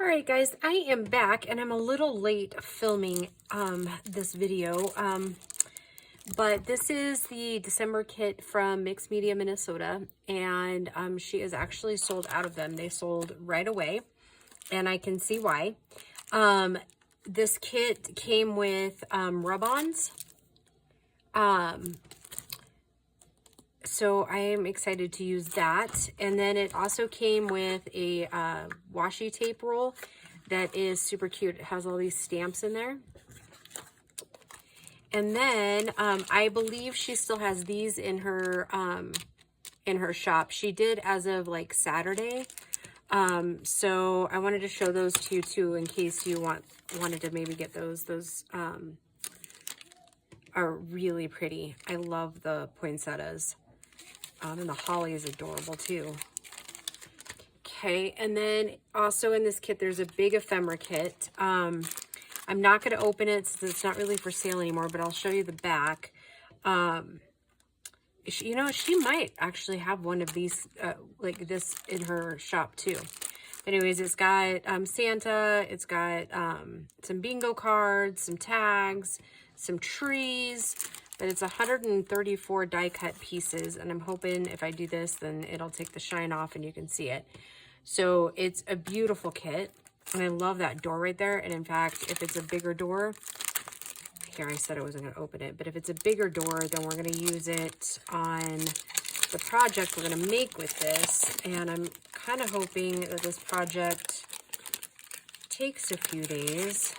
All right, guys, I am back and I'm a little late filming this video, but this is the December kit from Mixed Media, Minnesota, and she is actually sold out of them. They sold right away, and I can see why. This kit came with rub-ons, so I am excited to use that. And then it also came with a washi tape roll that is super cute. It has all these stamps in there. And then I believe she still has these in her shop. She did as of like Saturday. So I wanted to show those to you too, in case you wanted to maybe get those. Those are really pretty. I love the poinsettias. And the holly is adorable too. Okay, and then also in this kit, there's a big ephemera kit. I'm not going to open it since it's not really for sale anymore, but I'll show you the back. You know, she might actually have one of these, like this in her shop too. Anyways, it's got Santa, it's got some bingo cards, some tags, some trees, but it's 134 die cut pieces, and I'm hoping if I do this, then it'll take the shine off and you can see it. So it's a beautiful kit, and I love that door right there. And in fact, if it's a bigger door, here I said I wasn't going to open it, but if it's a bigger door, then we're going to use it on the project we're going to make with this. And I'm kind of hoping that this project takes a few days.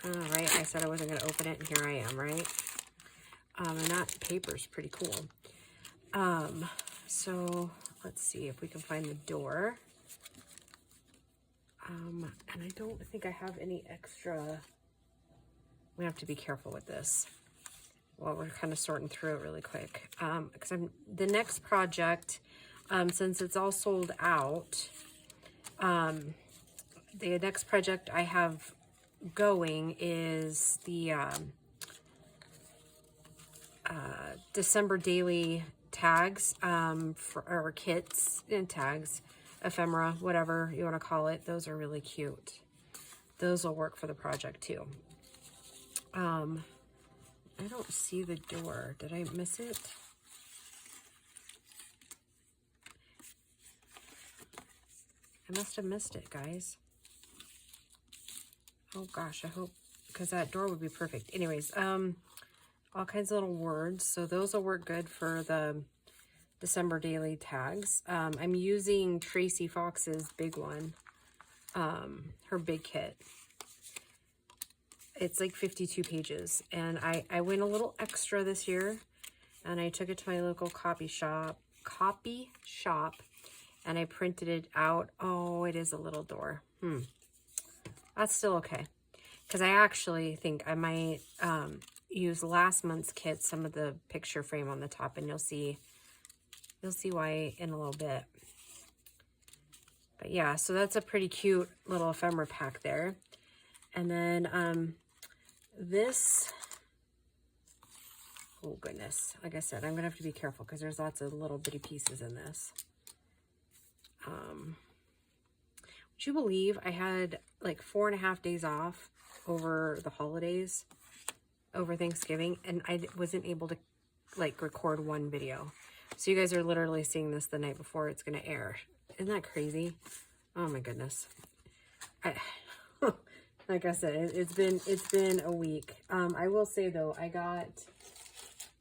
All right, I said I wasn't going to open it, and here I am, right? And that paper's pretty cool. So let's see if we can find the door. And I don't think I have any extra. We have to be careful with this. Well, we're kind of sorting through it really quick. Because the next project, since it's all sold out, the next project I have going is the December daily tags, or kits and tags, ephemera, whatever you want to call it. Those are really cute. Those will work for the project too. I don't see the door. Did I miss it? I must have missed it, guys. Oh gosh, I hope, because that door would be perfect. Anyways, all kinds of little words. So those will work good for the December daily tags. I'm using Tracey Fox's big one, her big kit. It's like 52 pages, and I went a little extra this year, and I took it to my local copy shop, and I printed it out. Oh, it is a little door. That's still okay, because I actually think I might use last month's kit, some of the picture frame on the top, and you'll see why in a little bit. But yeah, so that's a pretty cute little ephemera pack there. And then this, oh goodness, like I said, I'm gonna have to be careful because there's lots of little bitty pieces in this. Would you believe I had like 4.5 days off over the holidays, over Thanksgiving, and I wasn't able to like record one video. So you guys are literally seeing this the night before it's gonna air. Isn't that crazy? Oh my goodness. Like I said, it's been a week. I will say though, I got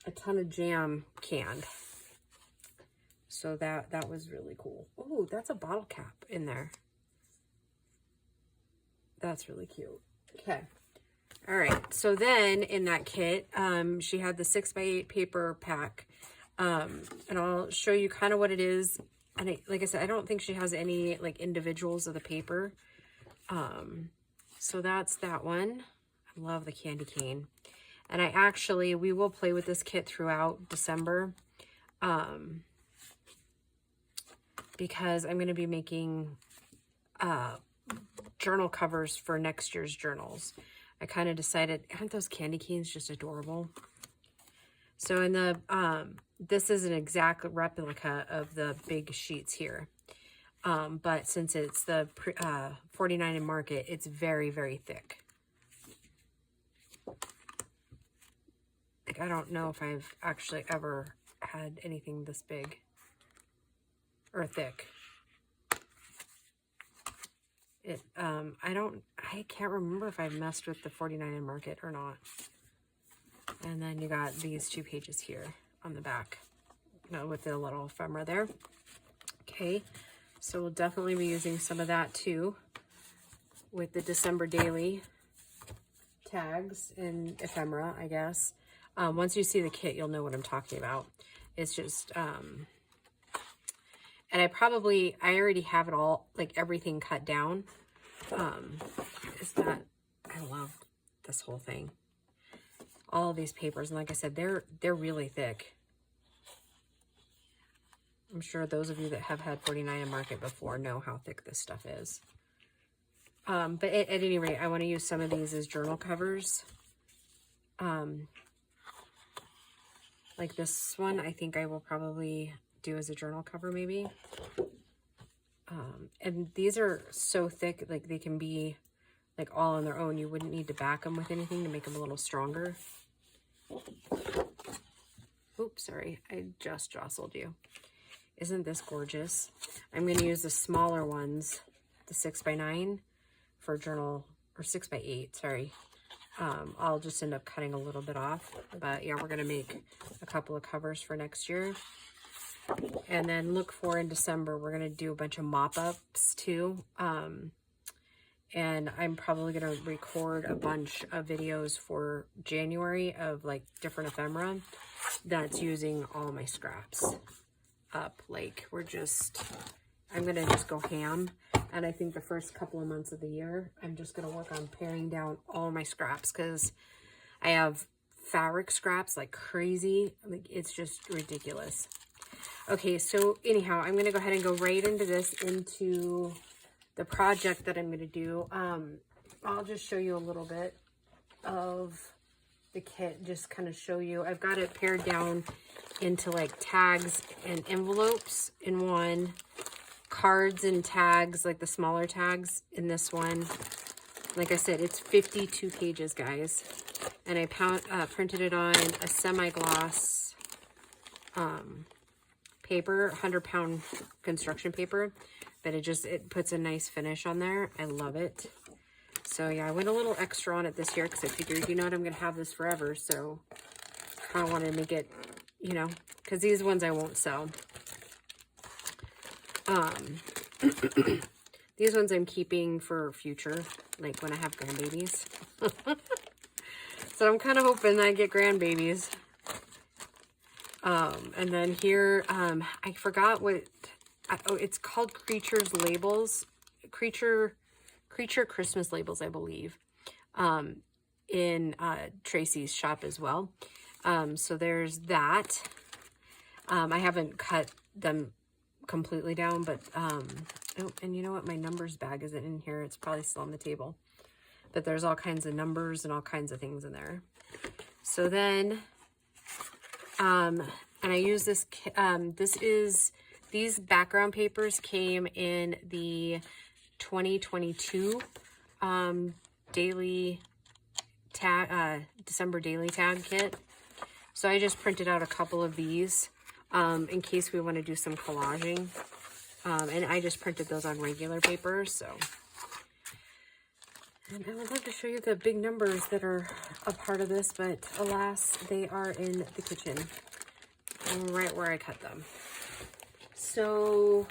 a ton of jam canned. So that was really cool. Oh, that's a bottle cap in there. That's really cute. Okay. All right. So then in that kit, she had the 6x8 paper pack. And I'll show you kind of what it is. And like I said, I don't think she has any like individuals of the paper. So that's that one. I love the candy cane. And we will play with this kit throughout December. Because I'm going to be making journal covers for next year's journals. I kind of decided, aren't those candy canes just adorable? So in the, this is an exact replica of the big sheets here. But since it's the 49 in Market, it's very, very thick. Like, I don't know if I've actually ever had anything this big or thick. I can't remember if I've messed with the 49 in Market or not. And then you got these 2 pages here on the back, with the little ephemera there. Okay, so we'll definitely be using some of that too with the December daily tags and ephemera, I guess. Once you see the kit, you'll know what I'm talking about. It's just, and I already have it all, like everything cut down. I love this whole thing. All of these papers, and like I said, they're really thick. I'm sure those of you that have had 49 in Market before know how thick this stuff is. But at any rate, I want to use some of these as journal covers. Like this one, I think I will probably do as a journal cover maybe. And these are so thick, like they can be like all on their own. You wouldn't need to back them with anything to make them a little stronger. Oops, sorry, I just jostled you. Isn't this gorgeous? I'm going to use the smaller ones, the 6x9 for journal, or 6x8, sorry. I'll just end up cutting a little bit off, but yeah, we're going to make a couple of covers for next year. And then look for in December, we're going to do a bunch of mop-ups too. And I'm probably going to record a bunch of videos for January of like different ephemera that's using all my scraps up. Like I'm going to just go ham. And I think the first couple of months of the year, I'm just going to work on paring down all my scraps because I have fabric scraps like crazy. Like it's just ridiculous. Okay, so anyhow, I'm going to go ahead and go right into the project that I'm going to do. I'll just show you a little bit of the kit, just kind of show you. I've got it pared down into like tags and envelopes in one, cards and tags, like the smaller tags in this one. Like I said, it's 52 pages, guys. And I printed it on a semi-gloss paper, 100-pound construction paper, but it puts a nice finish on there. I love it. So yeah, I went a little extra on it this year because I figured, you know what, I'm going to have this forever. So I kind of want to make it, you know, because these ones I won't sell. These ones I'm keeping for future, like when I have grandbabies. So I'm kind of hoping I get grandbabies. And then here, I forgot what, it's called Creature's Labels, Creature Christmas Labels, I believe, in Tracey's shop as well. So there's that. I haven't cut them completely down, but, oh, and you know what? My numbers bag isn't in here. It's probably still on the table. But there's all kinds of numbers and all kinds of things in there. So then, and I use this, these background papers came in the 2022 daily tag, December daily tag kit. So I just printed out a couple of these in case we want to do some collaging. And I just printed those on regular paper, so. And I would love to show you the big numbers that are a part of this, but alas, they are in the kitchen, right where I cut them. So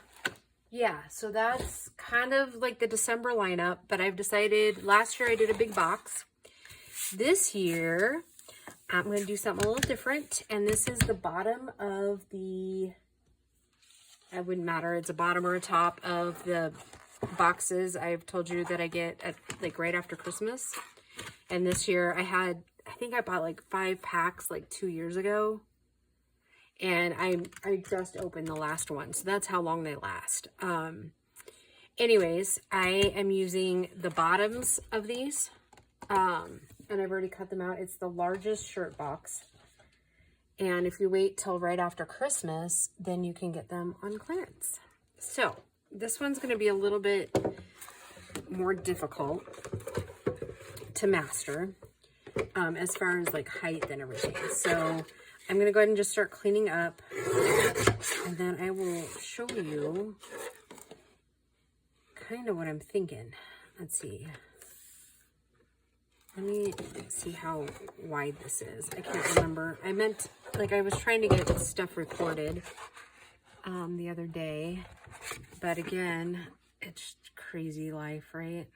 yeah, so that's kind of like the December lineup, but I've decided, last year I did a big box. This year, I'm going to do something a little different, and this is the bottom of the, it wouldn't matter, it's a bottom or a top of the boxes I've told you that I get at like right after Christmas. And this year I think I bought like 5 packs like 2 years ago, and I just opened the last one, so that's how long they last. Anyways, I am using the bottoms of these, and I've already cut them out. It's the largest shirt box, and if you wait till right after Christmas, then you can get them on clearance. So this one's going to be a little bit more difficult to master as far as like height and everything. So I'm going to go ahead and just start cleaning up, and then I will show you kind of what I'm thinking. Let's see. Let me see how wide this is. I can't remember. I meant, like, I was trying to get stuff recorded the other day, but again, it's crazy life, right?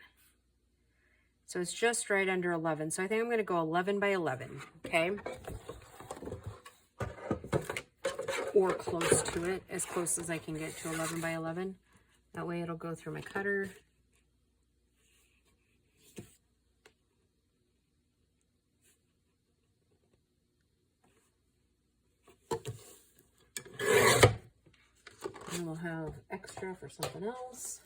So it's just right under 11. So I think I'm going to go 11 by 11, okay? Or close to it, as close as I can get to 11 by 11. That way it'll go through my cutter. And we'll have extra for something else.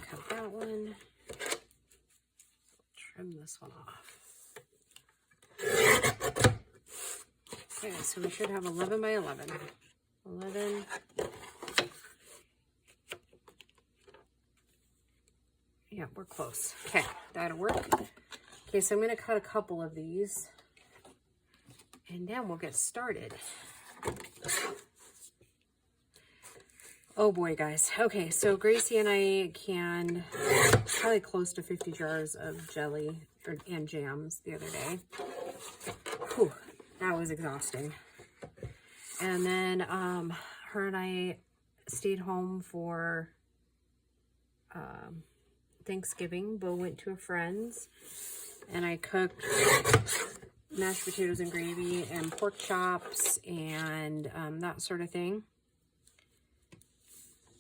Cut that one. Trim this one off. Okay, so we should have 11 by 11. 11. Yeah, we're close. Okay, that'll work. Okay, so I'm going to cut a couple of these, and then we'll get started. Oh boy, guys. Okay, so Gracie and I canned probably close to 50 jars of jelly and jams the other day. Whew, that was exhausting. And then her and I stayed home for Thanksgiving. Bo went to a friend's, and I cooked mashed potatoes and gravy and pork chops and that sort of thing.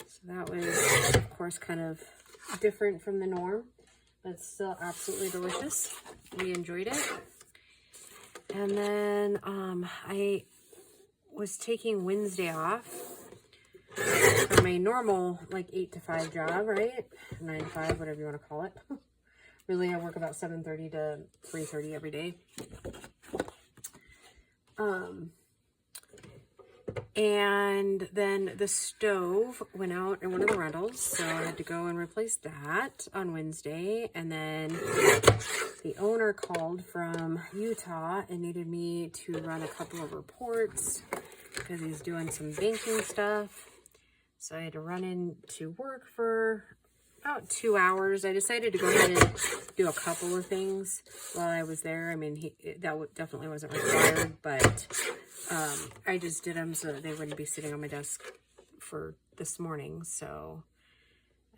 So that was, of course, kind of different from the norm, but still absolutely delicious. We enjoyed it. And then I was taking Wednesday off for my normal, like, 8 to 5 job, right? 9 to 5, whatever you want to call it. Really, I work about 7:30 to 3:30 every day. And then the stove went out in one of the rentals, so I had to go and replace that on Wednesday. And then the owner called from Utah and needed me to run a couple of reports because he's doing some banking stuff. So I had to run into work for about 2 hours. I decided to go ahead and do a couple of things while I was there. I mean, that definitely wasn't required, but I just did them so that they wouldn't be sitting on my desk for this morning. So,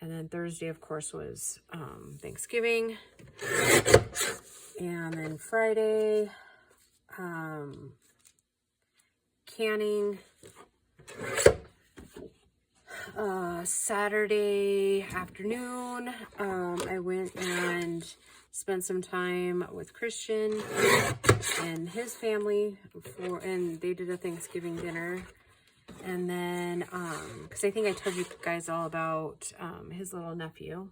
and then Thursday, of course, was Thanksgiving. And then Friday, canning. Saturday afternoon, I went and spent some time with Christian and his family and they did a Thanksgiving dinner. And then, because I think I told you guys all about his little nephew,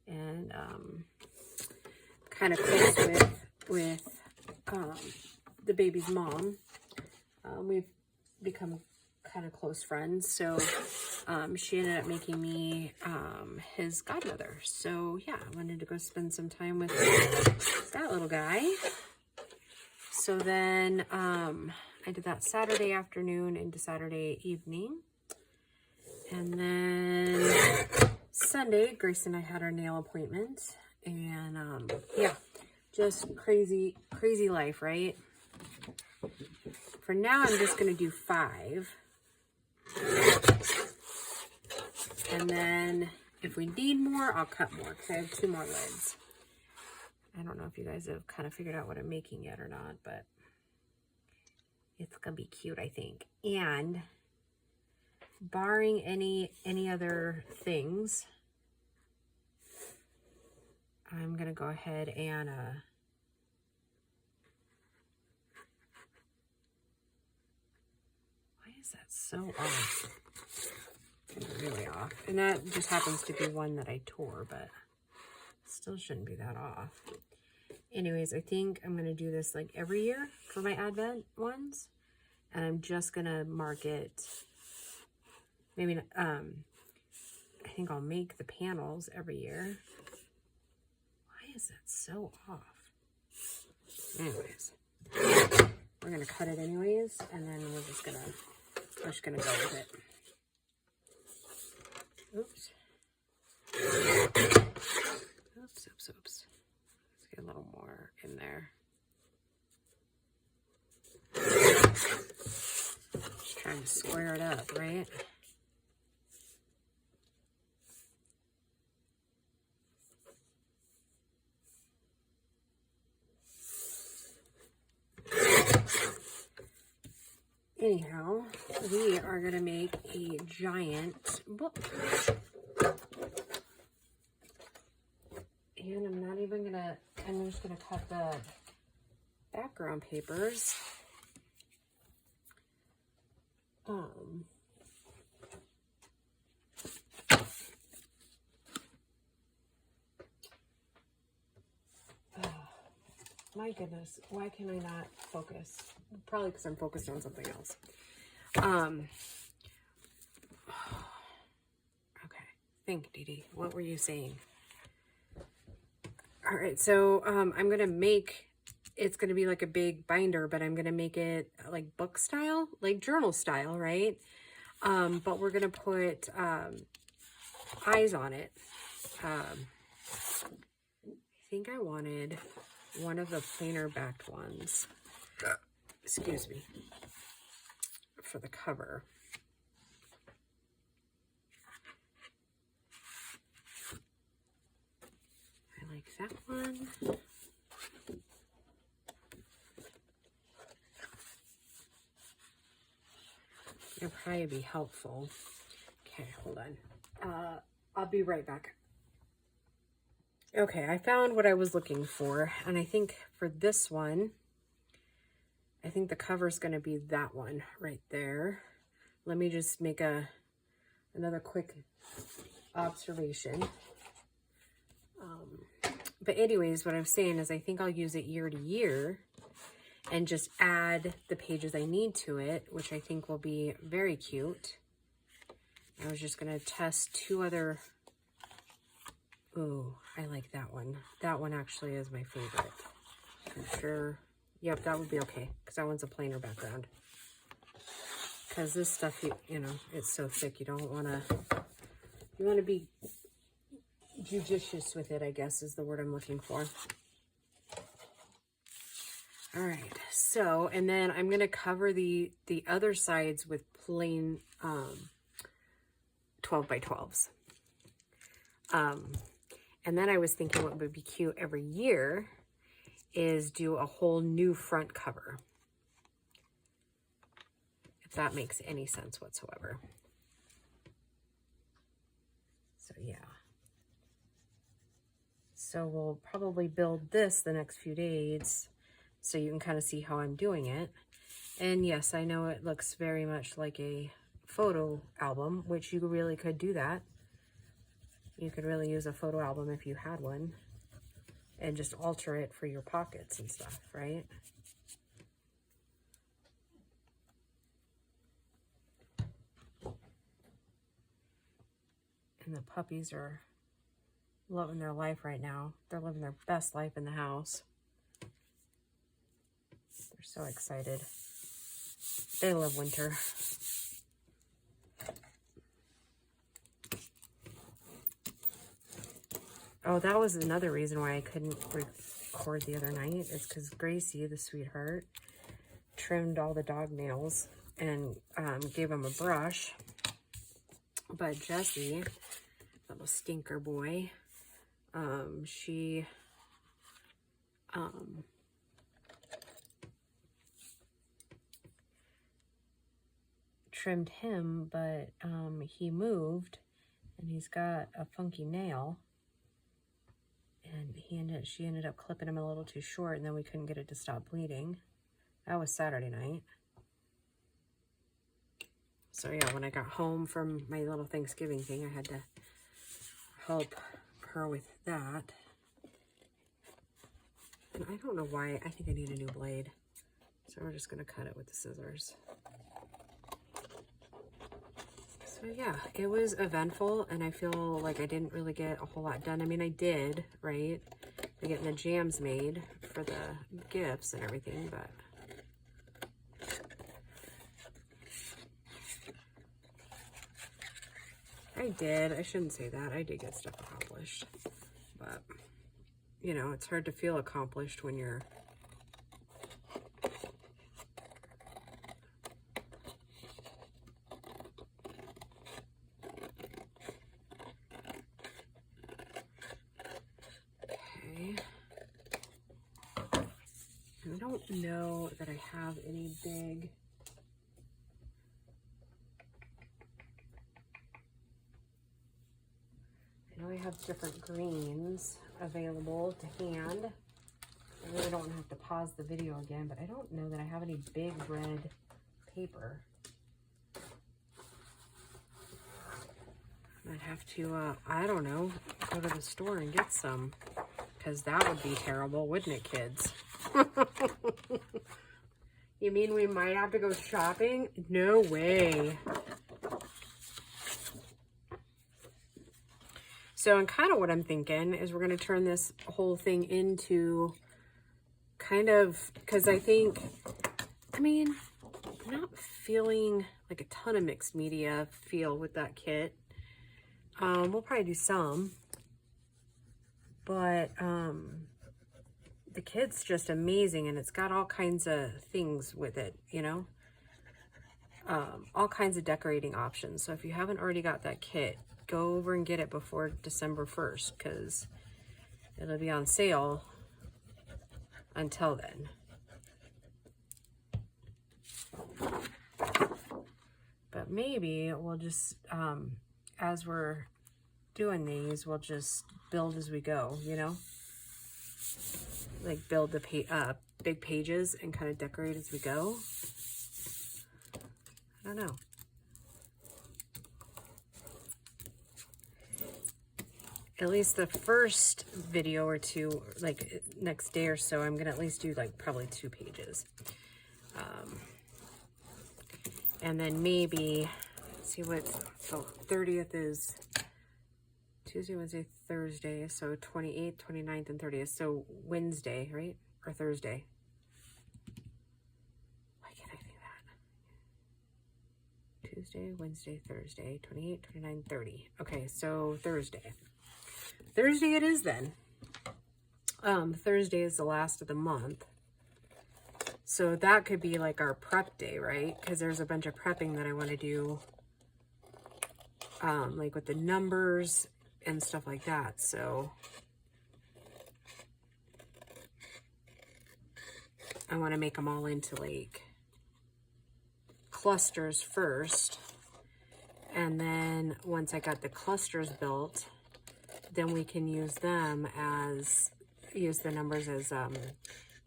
and kind of close with the baby's mom. We've become kind of close friends, so she ended up making me his godmother. So yeah, I wanted to go spend some time with that little guy. So then I did that Saturday afternoon into Saturday evening. And then Sunday, Grace and I had our nail appointment. And yeah, just crazy life, right? For now, I'm just going to do 5. And then if we need more, I'll cut more because I have 2 more lids. I don't know if you guys have kind of figured out what I'm making yet or not, but it's going to be cute, I think. And barring any other things, I'm going to go ahead and why is that so off? It's really off. And that just happens to be one that I tore, but still shouldn't be that off. Anyways, I think I'm going to do this like every year for my Advent ones. And I'm just going to mark it. Maybe, I think I'll make the panels every year. Why is that so off? Anyways, we're going to cut it anyways. And then we're just going to go with it. Oops. Oops. Let's get a little more in there. Just trying to square it up, right? Anyhow, we are going to make a giant book. And I'm not even going to, I'm just going to cut the background papers. My goodness, why can I not focus? Probably because I'm focused on something else. Okay, think, Dee Dee. What were you saying? All right, so I'm gonna make, it's gonna be like a big binder, but I'm gonna make it like book style, like journal style, right? But we're gonna put eyes on it. I think I wanted one of the plainer backed ones, excuse me, for the cover. I like that one. It'll probably be helpful. Okay, hold on. I'll be right back. Okay, I found what I was looking for, and I think for this one, I think the cover is going to be that one right there. Let me just make another quick observation. But anyways, what I'm saying is I think I'll use it year to year and just add the pages I need to it, which I think will be very cute. I was just going to test two other. Ooh, I like that one. That one actually is my favorite. I'm sure. Yep, that would be okay, because that one's a plainer background. Because this stuff, you know, it's so thick, you don't want to, you want to be judicious with it, I guess is the word I'm looking for. All right, so, and then I'm going to cover the other sides with plain 12 by 12s. And then I was thinking what would be cute every year is do a whole new front cover. If that makes any sense whatsoever. So yeah. So we'll probably build this the next few days so you can kind of see how I'm doing it. And yes, I know it looks very much like a photo album, which you really could do that. You could really use a photo album if you had one and just alter it for your pockets and stuff, right? And the puppies are loving their life right now. They're living their best life in the house. They're so excited. They love winter. Oh, that was another reason why I couldn't record the other night. It's because Gracie, the sweetheart, trimmed all the dog nails and gave him a brush. But Jessie, little stinker boy, she trimmed him, but he moved and he's got a funky nail. And she ended up clipping him a little too short, and then we couldn't get it to stop bleeding. That was Saturday night. So yeah, when I got home from my little Thanksgiving thing, I had to help her with that. And I don't know why. I think I need a new blade. So we're just going to cut it with the scissors. So yeah, it was eventful, and I feel like I didn't really get a whole lot done. I mean, I did, right? By getting the jams made for the gifts and everything, but I did. I shouldn't say that. I did get stuff accomplished, but you know, it's hard to feel accomplished when you're I don't know that I have any big, I know I have different greens available to hand. I really don't have to pause the video again, but I don't know that I have any big red paper. I'd have to, I don't know, go to the store and get some, because that would be terrible, wouldn't it, kids? You mean we might have to go shopping? No way. So, and kind of what I'm thinking is we're going to turn this whole thing into kind of, because I think, I mean, I'm not feeling like a ton of mixed media feel with that kit. We'll probably do some, but the kit's just amazing, and it's got all kinds of things with it, you know, all kinds of decorating options. So if you haven't already got that kit, go over and get it before December 1st, because it'll be on sale until then. But maybe we'll just, as we're doing these, we'll just build as we go, you know? Like build the big pages and kind of decorate as we go. I don't know. At least the first video or two, like next day or so, I'm gonna at least do like probably 2 pages. And then maybe, see what, so 30th is Tuesday, Wednesday, Thursday, so 28th, 29th, and 30th, so Wednesday, right? Or Thursday. Why can't I think that? Tuesday, Wednesday, Thursday, 28, 29, 30. Okay, so Thursday. Thursday it is then. Thursday is the last of the month. So that could be like our prep day, right? Because there's a bunch of prepping that I want to do, like with the numbers and stuff like that. So I want to make them all into like clusters first. And then once I got the clusters built, then we can use them as, use the numbers as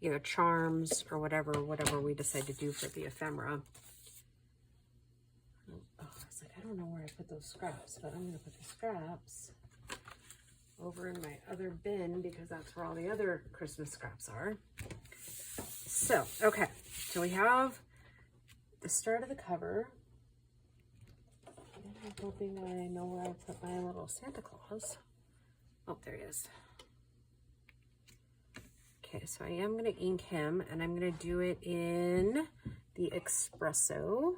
either charms or whatever we decide to do for the ephemera. Oh, I was like, I don't know where I put those scraps, but I'm going to put the scraps over in my other bin because that's where all the other Christmas scraps are. So, okay. So we have the start of the cover. And I'm hoping I know where I put my little Santa Claus. Oh, there he is. Okay, so I am going to ink him, and I'm going to do it in the espresso.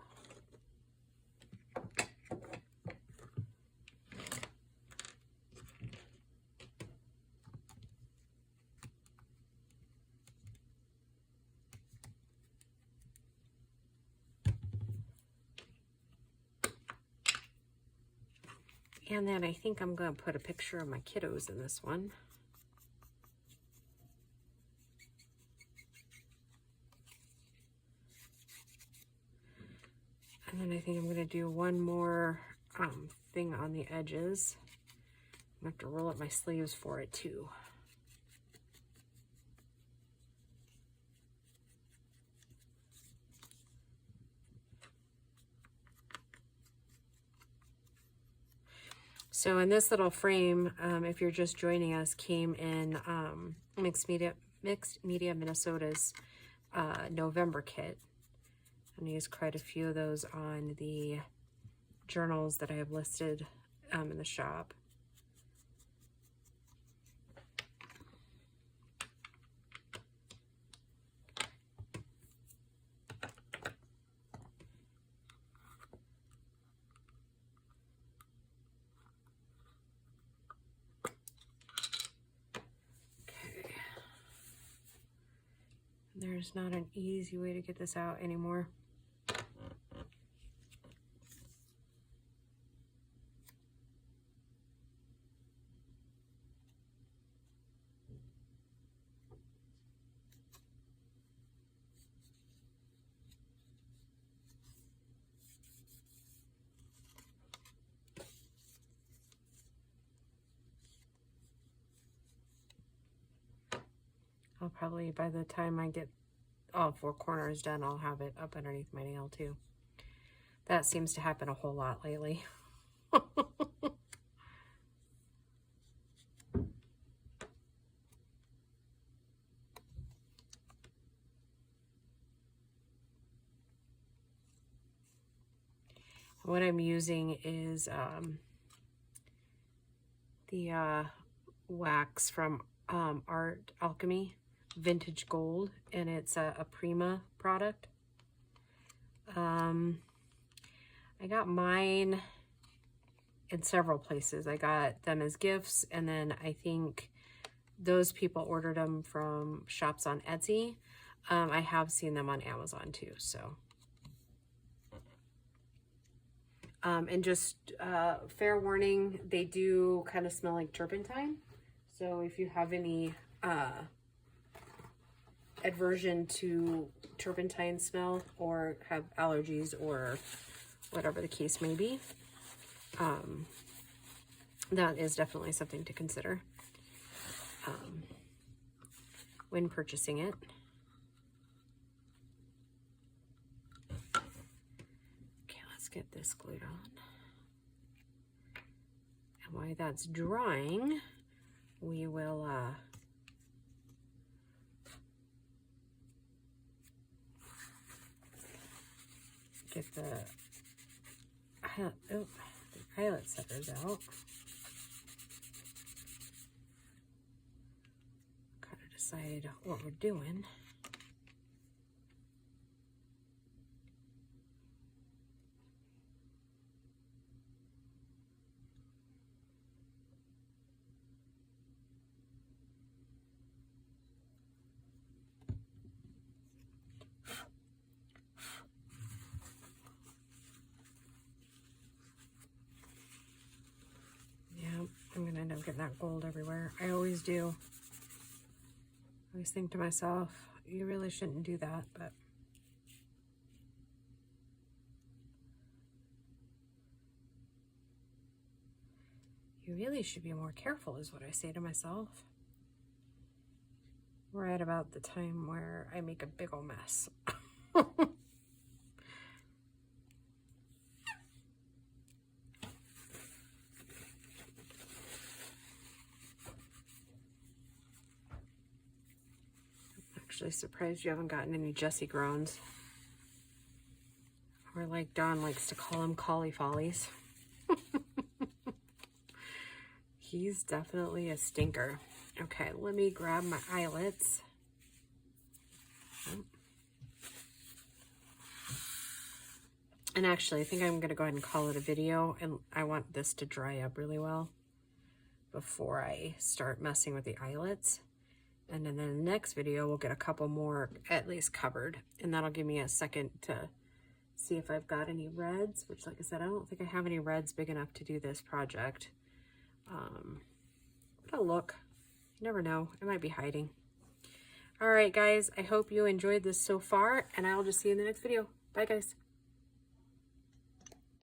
And then I think I'm going to put a picture of my kiddos in this one. And then I think I'm going to do one more thing on the edges. I'm going to have to roll up my sleeves for it too. So in this little frame, if you're just joining us, came in mixed Mixed Media Minnesota's November kit. And I used quite a few of those on the journals that I have listed in the shop. There's not an easy way to get this out anymore. I'll probably, by the time I get all 4 corners done, I'll have it up underneath my nail too. That seems to happen a whole lot lately. What I'm using is the wax from Art Alchemy Vintage Gold, and it's a Prima product. I got mine in several places. I got them as gifts, and then I think those people ordered them from shops on Etsy. I have seen them on Amazon too, so. And just fair warning, they do kind of smell like turpentine. So if you have any aversion to turpentine smell or have allergies or whatever the case may be, that is definitely something to consider when purchasing it. Okay, let's get this glued on. And while that's drying, we will get the eyelet setters out. Gotta decide what we're doing. I'm gonna end up getting that gold everywhere. I always do. I always think to myself, you really shouldn't do that, but you really should be more careful is what I say to myself. We're at about the time where I make a big old mess. Actually surprised you haven't gotten any Jessie groans. Or like Don likes to call them collie follies. He's definitely a stinker. Okay, let me grab my eyelets. And actually, I think I'm going to go ahead and call it a video, and I want this to dry up really well before I start messing with the eyelets. And then in the next video, we'll get a couple more at least covered, and that'll give me a second to see if I've got any reds, which, like I said, I don't think I have any reds big enough to do this project. But I'll look. You never know. I might be hiding. All right, guys, I hope you enjoyed this so far, and I'll just see you in the next video. Bye, guys.